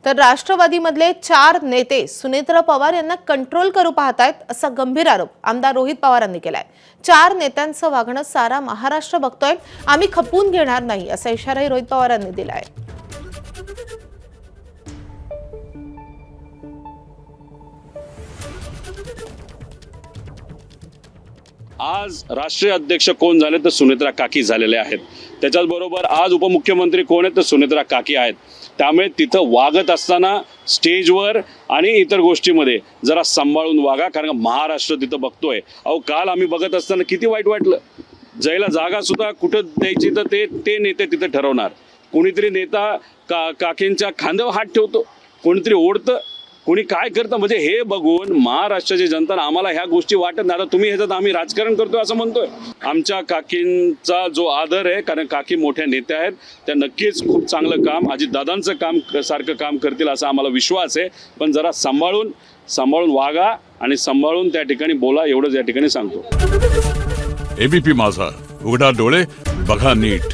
तर राष्ट्रवादीमधले 4 नेते सुनेत्रा पवार यांना कंट्रोल करू पाहतायत असा गंभीर आरोप आमदार रोहित पवारांनी केलाय। 4 नेत्यांचं वागणं सारा महाराष्ट्र बघतोय, आम्ही खपवून घेणार नाही असा इशाराही रोहित पवारांनी दिलाय। आज राष्ट्रीय अध्यक्ष कोण झाले तर सुनेत्रा काकी झालेले आहेत। त्याच्याबरोबर आज उपमुख्यमंत्री कोण आहेत तर सुनेत्रा काकी आहेत। त्यामुळे तिथं वागत असताना स्टेजवर आणि इतर गोष्टीमध्ये जरा सांभाळून वागा, कारण महाराष्ट्र तिथं बघतोय। अहो काल आम्ही बघत असताना किती वाईट वाटलं, जायला जागा सुद्धा कुठं द्यायची तर ते नेते तिथे ठरवणार। कोणीतरी नेता काकींच्या खांद्यावर हात ठेवतो, कोणीतरी ओढतं, कोणी काय करतं, म्हणजे हे बघून महाराष्ट्राची जनता आम्हाला ह्या गोष्टी वाटत नाही। आता तुम्ही ह्याच्यात आम्ही राजकारण करतोय असं म्हणतोय। आमच्या काकींचा जो आदर आहे, कारण काकी मोठ्या नेत्या आहेत, त्या नक्कीच खूप चांगलं काम अजितदादांचं काम सारखं काम करतील असा आम्हाला विश्वास आहे। पण जरा सांभाळून वागा आणि सांभाळून त्या ठिकाणी बोला, एवढंच या ठिकाणी सांगतो। एबीपी माझा, उघडा डोळे बघा नीट।